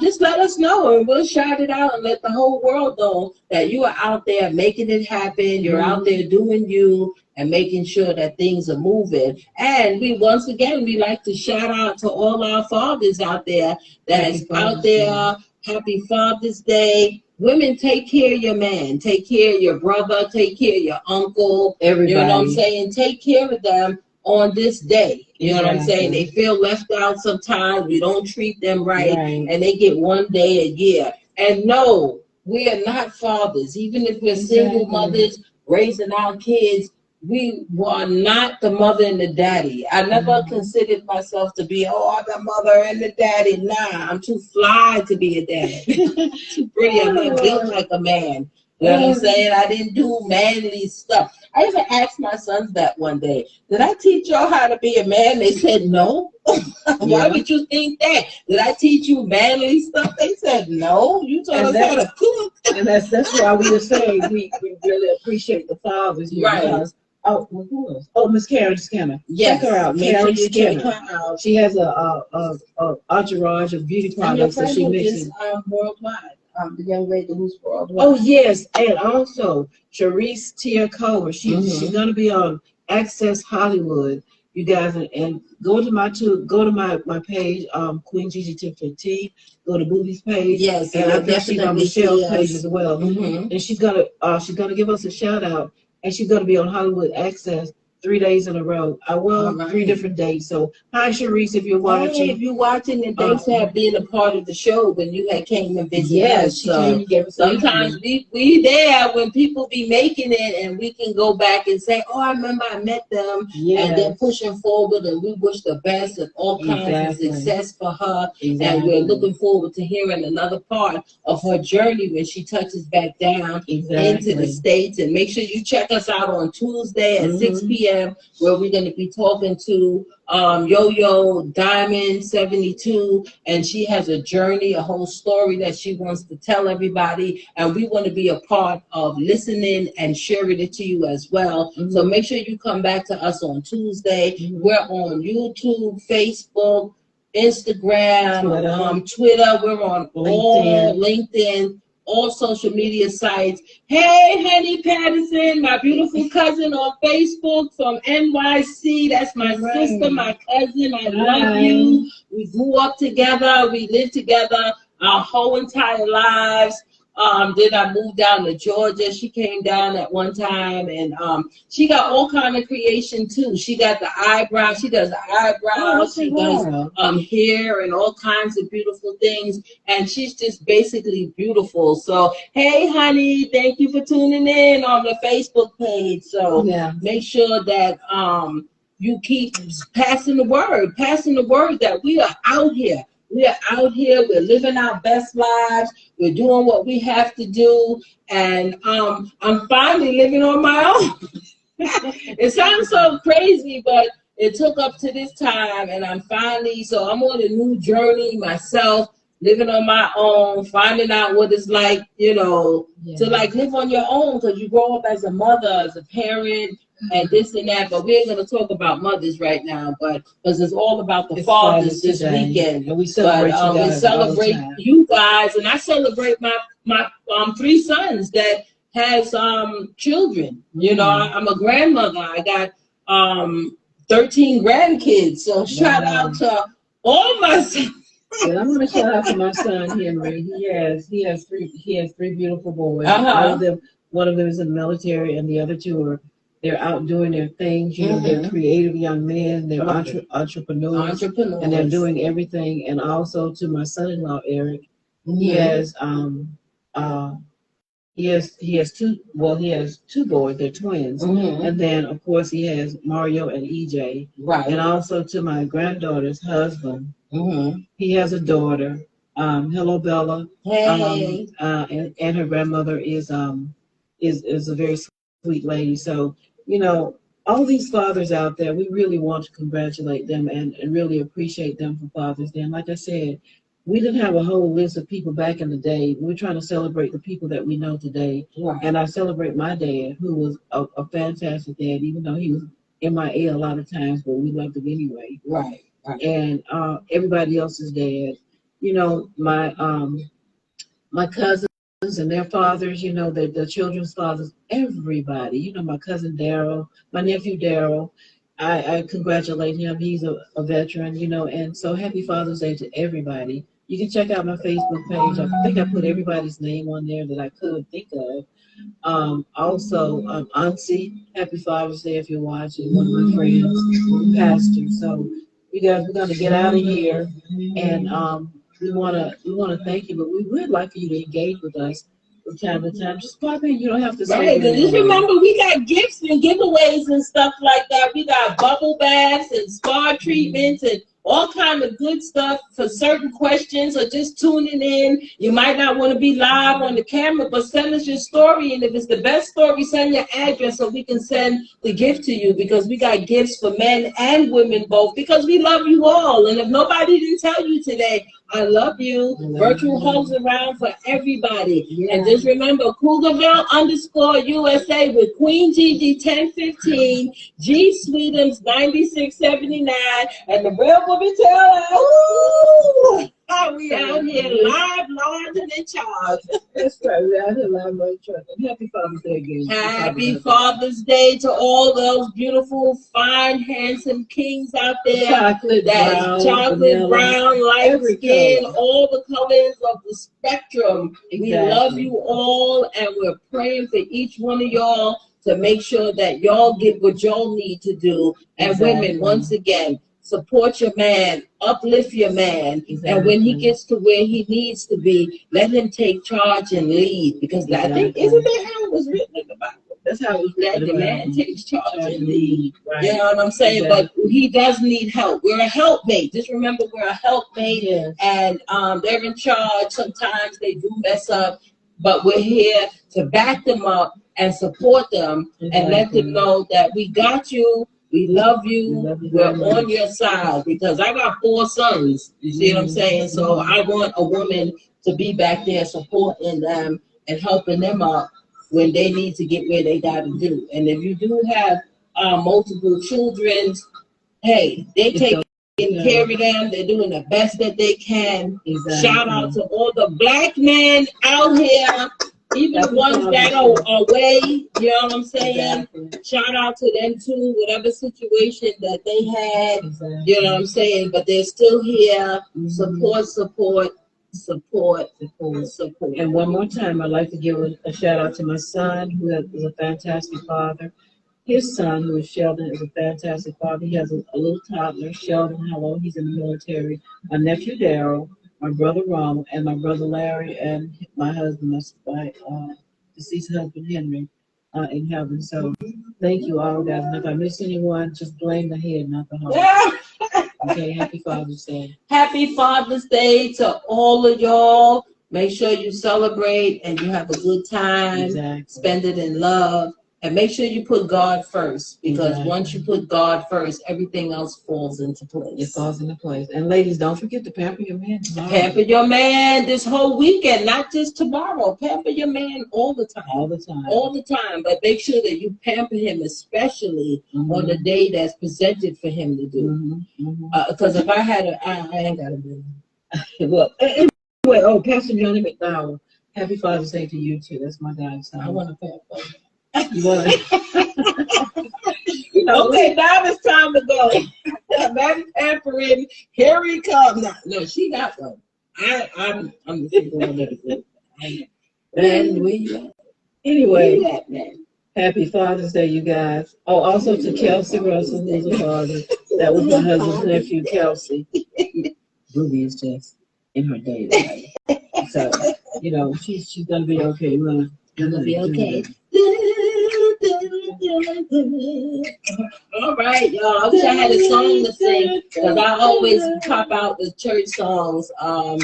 just let us know and we'll shout it out and let the whole world know that you are out there making it happen. You're out there doing you and making sure that things are moving. And we like to shout out to all our fathers out there that's out there. Happy Father's Day. Women, take care of your man. Take care of your brother. Take care of your uncle. Everybody. You know what I'm saying? Take care of them on this day. You know what I'm saying? They feel left out sometimes. We don't treat them right. And they get one day a year. And no, we are not fathers. Even if we're single mothers raising our kids, we were not the mother and the daddy. I never considered myself to be, the mother and the daddy. Nah, I'm too fly to be a dad. Too pretty. I'm not built like a man. You know what I'm saying? I didn't do manly stuff. I even asked my sons that one day. Did I teach y'all how to be a man? They said no. Why would you think that? Did I teach you manly stuff? They said no. You taught us how to cook. And that's why we were saying we really appreciate the fathers here. Right. Because, who else? Oh, Miss Karen Skinner. Yes. Check her out. Make Karen sure you check Skinner. her out. She has a entourage of beauty products that she mixes. Worldwide. The young lady who's worldwide. Oh yes, and also Charisse Tia Cole. She's gonna be on Access Hollywood. You guys, and go to my page, Queengigi1015. Go to Bubby's page. Yes, and I think she's on Michelle's page as well. And she's gonna give us a shout out, and she's gonna be on Hollywood Access 3 days in a row. 3 different days. So hi Charisse, if you're watching. Hey, if you're watching, and thanks for being a part of the show when you had came and visited us. She came and gave us sometimes we there when people be making it, and we can go back and say, oh, I remember I met them, and then pushing forward, and we wish the best and all kinds of success for her. And we're looking forward to hearing another part of her journey when she touches back down into the States. And make sure you check us out on Tuesday at 6 p.m. where we're going to be talking to Yo-Yo Diamond 72, and she has a journey, a whole story that she wants to tell everybody, and we want to be a part of listening and sharing it to you as well. So make sure you come back to us on Tuesday. We're on YouTube, Facebook, Instagram, Twitter. We're on LinkedIn, all social media sites. Hey, Henny Patterson, my beautiful cousin on Facebook from NYC. That's my sister, my cousin. I love you. We grew up together. We lived together our whole entire lives. Then I moved down to Georgia. She came down at one time, and she got all kind of creation too. She got the eyebrows. She does the eyebrows. She does hair and all kinds of beautiful things. And she's just basically beautiful. So hey, honey, thank you for tuning in on the Facebook page. So make sure that you keep passing the word that we are out here. We are out here. We're living our best lives. We're doing what we have to do. And I'm finally living on my own. It sounds so crazy, but it took up to this time. And I'm on a new journey myself, living on my own, finding out what it's like, to live on your own, because you grow up as a mother, as a parent, and this and that. But we ain't going to talk about mothers right now, but because it's all about the fathers this weekend. And we celebrate you guys, and I celebrate my 3 sons that has children. I'm a grandmother. I got 13 grandkids. So shout out to all my sons. And I'm going to shout out to my son Henry. He has 3 beautiful boys. One of them is in the military, and the other 2 they're out doing their things. They're creative young men. They're entrepreneurs, and they're doing everything. And also to my son-in-law Eric, he has 2 boys. They're twins, and then of course he has Mario and EJ. Right. And also to my granddaughter's husband, he has a daughter. Hello, Bella. Hey. And her grandmother is a very sweet lady. So all these fathers out there, we really want to congratulate them and really appreciate them for Father's Day. And like I said, we didn't have a whole list of people back in the day. We're trying to celebrate the people that we know today. Right. And I celebrate my dad, who was a fantastic dad, even though he was MIA a lot of times, but we loved him anyway. Right. And everybody else's dad. My cousins and their fathers, the children's fathers, everybody. My cousin Daryl, my nephew Daryl, I congratulate him. He's a veteran, and so happy Father's Day to everybody. You can check out my Facebook page. I think I put everybody's name on there that I could think of. Also, Ansi, happy Father's Day if you're watching, one of my friends, pastor. So you guys, we're going to get out of here, and we want to thank you, but we would like for you to engage with us from time to time. Just pop in. You don't have to say anything. Just remember, we got gifts and giveaways and stuff like that. We got bubble baths and spa treatments and all kind of good stuff for certain questions or just tuning in. You might not want to be live on the camera, but send us your story. And if it's the best story, send your address so we can send the gift to you, because we got gifts for men and women both, because we love you all. And if nobody didn't tell you today, I love you. Virtual hugs around for everybody. Yeah. And just remember, Queengigi1015 with Queengigi1015, G Sweetums 9679, and the real Bubby Taylor. Ooh! We out here live, large, and in charge. That's right. We're out here live, large, and in charge. And happy Father's Day again. Happy Father's Day to all those beautiful, fine, handsome kings out there. Chocolate brown, light skin, all the colors of the spectrum. Exactly. We love you all, and we're praying for each one of y'all to make sure that y'all get what y'all need to do. And women, once again, support your man, uplift your man, and when he gets to where he needs to be, let him take charge and lead. Because I think, isn't that how it was written in the Bible? That's how it was written. The man takes charge and lead. Right. You know what I'm saying? But he does need help. We're a helpmate. Just remember, we're a helpmate, and they're in charge. Sometimes they do mess up, but we're here to back them up and support them and let them know that we got you. We love you. We're on your side, because I got 4 sons. You see what I'm saying? So I want a woman to be back there supporting them and helping them up when they need to get where they got to do. And if you do have multiple children, hey, they take care of them. They're doing the best that they can. Shout out to all the black men out here. Even the ones that are away, you know what I'm saying? Shout out to them too, whatever situation that they had, you know what I'm saying? But they're still here. Support. And one more time, I'd like to give a shout out to my son, who is a fantastic father. His son, who is Sheldon, is a fantastic father. He has a little toddler, Sheldon. Hello, he's in the military. My nephew Daryl, my brother Ronald, and my brother Larry, and my husband, my deceased husband Henry, in heaven. So thank you all, guys. And if I miss anyone, just blame the head, not the heart. Okay, happy Father's Day. Happy Father's Day to all of y'all. Make sure you celebrate and you have a good time. Spend it in love. And make sure you put God first, because once you put God first, everything else falls into place. It falls into place. And ladies, don't forget to pamper your man tomorrow. Pamper your man this whole weekend, not just tomorrow. Pamper your man all the time. All the time. All the time. But make sure that you pamper him, especially on the day that's presented for him to do. Because if I had I ain't got to do it. Well, anyway, Pastor Johnny McDowell, happy Father's Day to you too. That's my godson. I want to pamper. Okay, now it's time to go. Maddie pampering. Here he comes. No, she got one. I'm the single one of the group. And anyway, happy Father's Day, you guys. Oh, also to Kelsey Russell, who's a father. That was my husband's nephew, Kelsey. Ruby is just in her day. So, you know, she's gonna be okay. We're gonna be okay. All right, y'all. I wish I had a song to sing, because I always pop out the church songs. I'm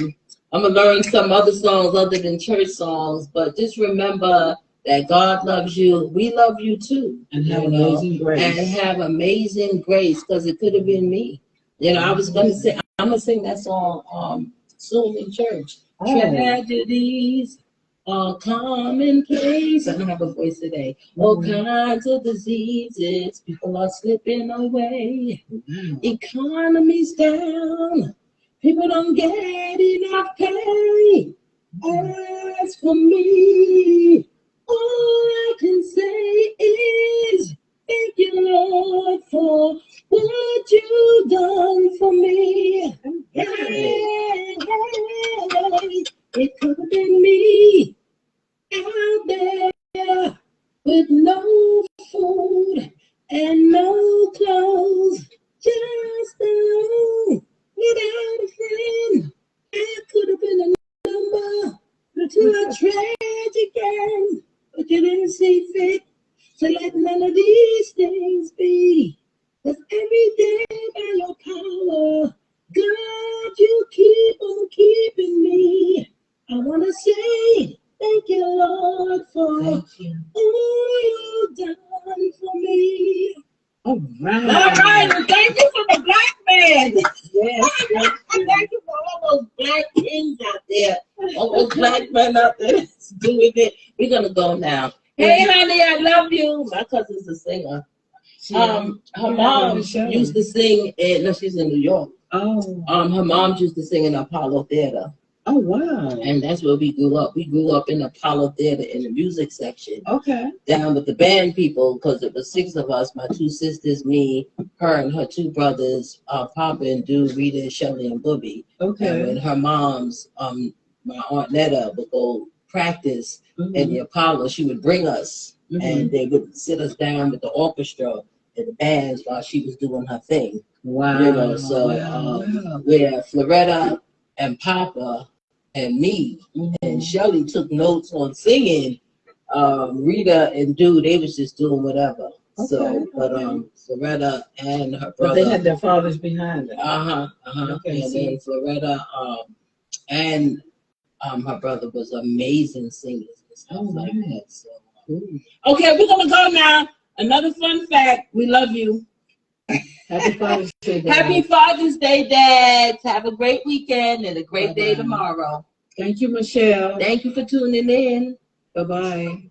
gonna learn some other songs other than church songs, but just remember that God loves you. We love you too. And have amazing grace. And have amazing grace, because it could have been me. You know, I was gonna sing. I'm gonna sing that song soon in church. Tragedies are commonplace. I don't have a voice today. All kinds of diseases. People are slipping away. Economy's down. People don't get enough pay. As for me, all I can say is thank you, Lord, for what you've done for me. Hey, it could have been me out there with no food and no clothes, just alone without a friend. I could have been a number to a tragic end, but you didn't see fit to let none of these things be. 'Cause every day by your power, you keep on keeping me. I want to say thank you, Lord, for all you've done for me. All right. And thank you for the black man. Yes. Thank you for all those black kings out there. All those black men out there doing it. We're going to go now. Hey, honey, I love you. My cousin's a singer. Her mom used to sing no, she's in New York. Oh. Her mom used to sing in Apollo Theater. Oh, wow. And that's where we grew up. We grew up in Apollo Theater in the music section. Okay. Down with the band people, because it was 6 of us, my 2 sisters, me, her and her 2 brothers, Papa and Dude, Rita, Shelley, and Bubby. Okay. And when her mom's, my Aunt Netta would go practice in the Apollo, she would bring us, and they would sit us down with the orchestra and the bands while she was doing her thing. Wow. You know, so where Floretta and Papa and me and Shelley took notes on singing, Rita and Dude, they was just doing whatever. Okay, so, but Floretta and her brother. But they had their fathers behind them. Okay, and then Floretta and her brother was amazing singers and stuff like that. So, okay, we're gonna go now. Another fun fact: we love you. Happy Father's Day, Dad. Happy Father's Day, Dads. Have a great weekend and a great day tomorrow. Thank you, Michelle. Thank you for tuning in. Bye-bye.